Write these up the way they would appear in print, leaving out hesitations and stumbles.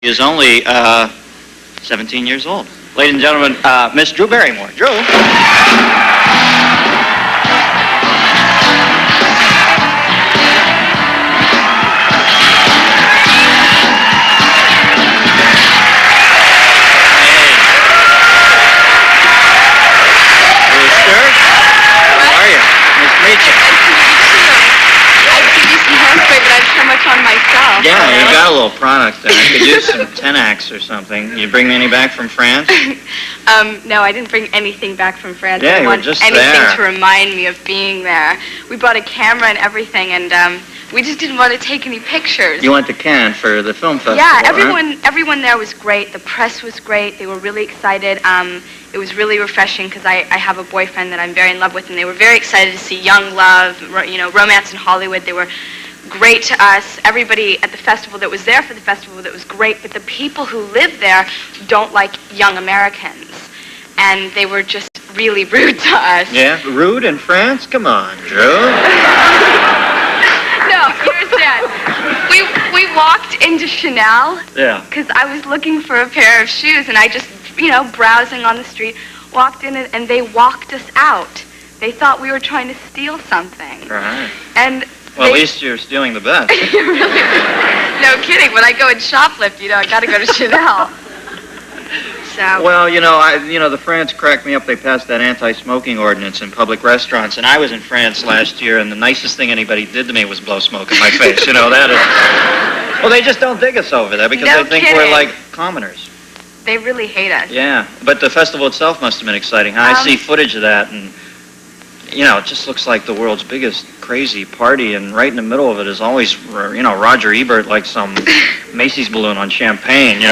He is only 17 years old. Ladies and gentlemen, Miss Drew Barrymore. Drew. Yeah, you got a little product there. I could use some Tenax or something. You bring me any back from France? No, I didn't bring anything back from France. Yeah, I you didn't were just want anything there. to remind me of being there. We brought a camera and everything, and we just didn't want to take any pictures. You went to Cannes for the film festival, Yeah, right? everyone there was great. The press was great. They were really excited. It was really refreshing because I have a boyfriend that I'm very in love with, and they were very excited to see young love, romance in Hollywood. They were great to us. Everybody at the festival that was there for the festival, that was great, but the people who live there don't like young Americans, and they were just really rude to us. Yeah, rude in France? Come on, Drew. No, you understand. We walked into Chanel. Yeah. Because I was looking for a pair of shoes, and I just, browsing on the street, walked in, and they walked us out. They thought we were trying to steal something. Right. And well, at least you're stealing the best. Really? No kidding. When I go and shoplift, I got to go to Chanel. So. Well, the France cracked me up. They passed that anti-smoking ordinance in public restaurants, and I was in France last year, and the nicest thing anybody did to me was blow smoke in my face. That is. Well, they just don't dig us over there because No they think kidding. we're like commoners. They really hate us. Yeah, but the festival itself must have been exciting. I see footage of that, and it just looks like the world's biggest crazy party, and right in the middle of it is always, Roger Ebert like some Macy's balloon on champagne,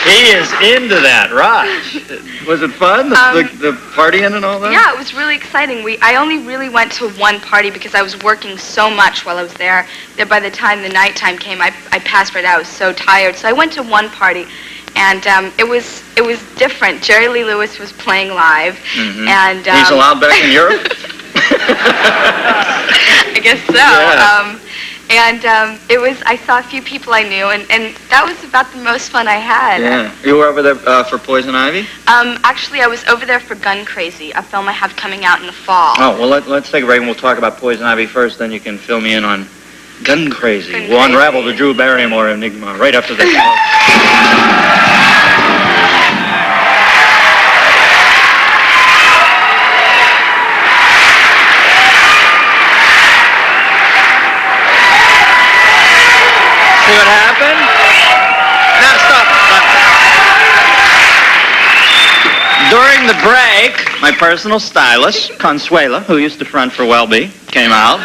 He is into that, Raj. Was it fun, the partying and all that? Yeah, it was really exciting. I only really went to one party because I was working so much while I was there that by the time the nighttime came, I passed right out. I was so tired. So I went to one party. And it was different. Jerry Lee Lewis was playing live, and he's allowed back in Europe. I guess so. Yeah. I saw a few people I knew, and that was about the most fun I had. Yeah. You were over there for Poison Ivy? Actually, I was over there for Gun Crazy, a film I have coming out in the fall. Oh well, let's take a break and we'll talk about Poison Ivy first. Then you can fill me in on Gun Crazy. We'll unravel the Drew Barrymore enigma right after this. See what happened? Now stop. During the break, my personal stylist, Consuela, who used to front for Welby, came out.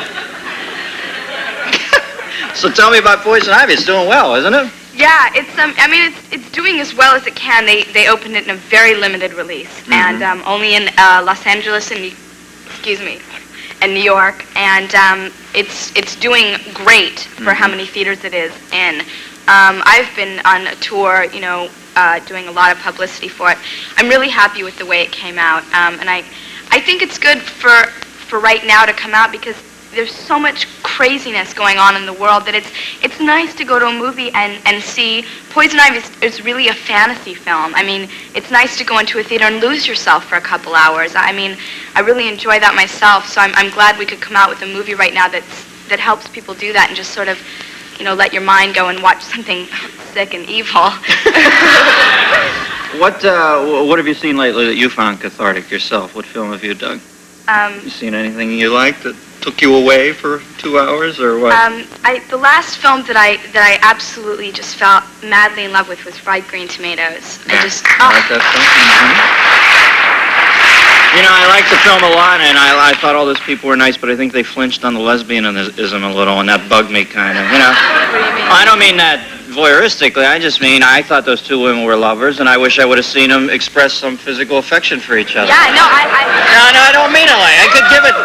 So tell me about Poison Ivy. It's doing well, isn't it? Yeah, it's doing as well as it can. They opened it in a very limited release, and only in Los Angeles and New York, and it's doing great for how many theaters it is in. I've been on a tour, doing a lot of publicity for it. I'm really happy with the way it came out, and I think it's good for right now to come out because there's so much craziness going on in the world that it's nice to go to a movie and see. Poison Ivy is really a fantasy film. It's nice to go into a theater and lose yourself for a couple hours. I really enjoy that myself, so I'm glad we could come out with a movie right now that helps people do that and just sort of, let your mind go and watch something sick and evil. What have you seen lately that you found cathartic yourself? What film have you dug? You seen anything you liked that took you away for 2 hours, or what? The last film that I absolutely just fell madly in love with was Fried Green Tomatoes. I like that film. I liked the film a lot, and I thought all those people were nice, but I think they flinched on the lesbianism a little, and that bugged me kind of. What do you mean? I don't mean that voyeuristically. I just mean I thought those two women were lovers, and I wish I would have seen them express some physical affection for each other. Yeah, no, No, I don't mean it like. I could give it.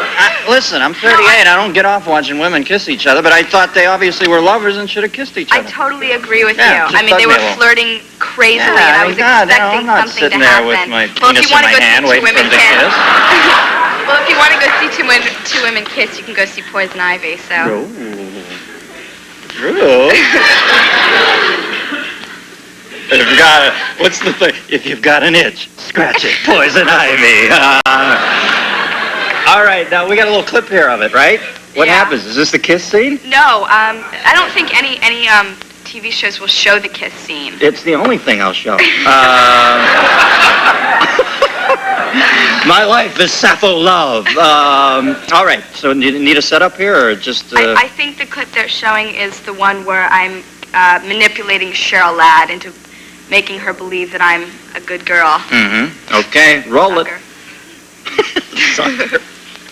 Listen, I'm 38. I don't get off watching women kiss each other, but I thought they obviously were lovers and should have kissed each other. I totally agree with Yeah, you. They were flirting crazily, and I was expecting I'm not something sitting to there happen. with my Well, if penis you in want my to go hand see two waiting for women him to kiss. kiss. Well, if you want to go see two women kiss, you can go see Poison Ivy. So. Oh. Drew? What's the thing? If you've got an itch, scratch it. Poison ivy. All right, now we got a little clip here of it, right? What happens? Is this the kiss scene? No, I don't think any TV shows will show the kiss scene. It's the only thing I'll show. My life is Sappho love. All right, so need a setup here or just... I think the clip they're showing is the one where I'm manipulating Cheryl Ladd into making her believe that I'm a good girl. Mm-hmm. Okay, roll it. Sucker.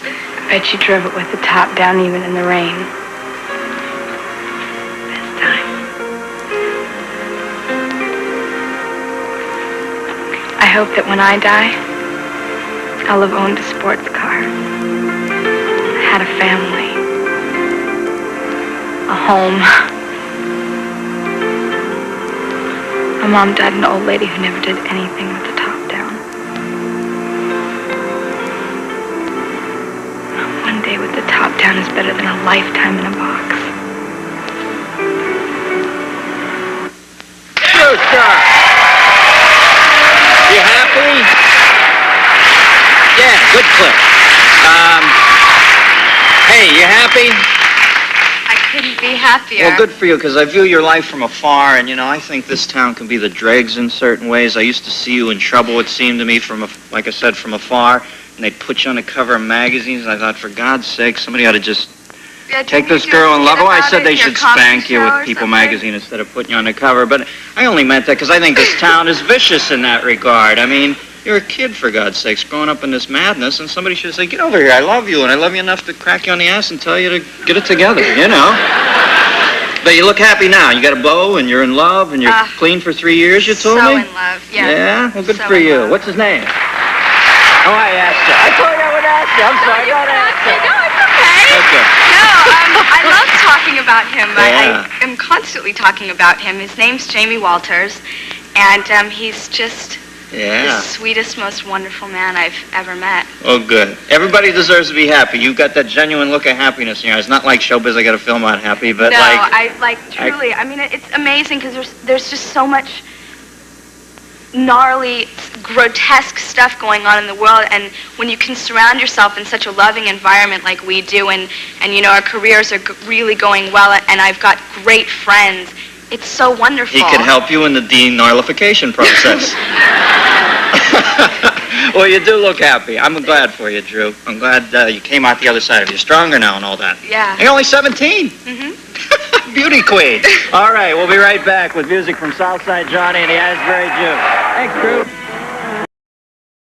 I bet you drove it with the top down even in the rain. This time. I hope that when I die, I'll have owned a sports car, had a family, a home. My mom died an old lady who never did anything with the top down. One day with the top down is better than a lifetime in a box. Good shot. You happy? Yeah, good clip. Hey, you happy? I couldn't be happier. Well, good for you, because I view your life from afar, and, I think this town can be the dregs in certain ways. I used to see you in trouble, it seemed to me, like I said, from afar, and they'd put you on the cover of magazines, and I thought, for God's sake, somebody ought to just take this girl and love her. Oh, I said they should spank you with People magazine instead of putting you on the cover, but I only meant that because I think this town is vicious in that regard. I mean, you're a kid, for God's sakes, growing up in this madness, and somebody should say, get over here, I love you, and I love you enough to crack you on the ass and tell you to get it together, But you look happy now. You got a beau, and you're in love, and you're clean for 3 years, you told me? So in love, yeah. Yeah? Well, good So for in you. love. What's his name? Oh, I asked you. I told you I would ask you. I'm sorry. Go ahead. No, it's okay. Okay. No, I love talking about him. Yeah. I am constantly talking about him. His name's Jamie Walters, and he's just the sweetest, most wonderful man I've ever met. Oh, good. Everybody deserves to be happy. You've got that genuine look of happiness in your eyes. Not like showbiz, I got to film out happy, but No, truly. I mean, it's amazing because there's just so much gnarly, grotesque stuff going on in the world, and when you can surround yourself in such a loving environment like we do, and our careers are really going well, and I've got great friends, it's so wonderful. He can help you in the denarlification process. Well, you do look happy. I'm glad for you, Drew. I'm glad you came out the other side of it. You're stronger now and all that. Yeah. You're only 17. Mm-hmm. Beauty queen. All right, we'll be right back with music from Southside Johnny and the Asbury Jukes. Thanks, Drew.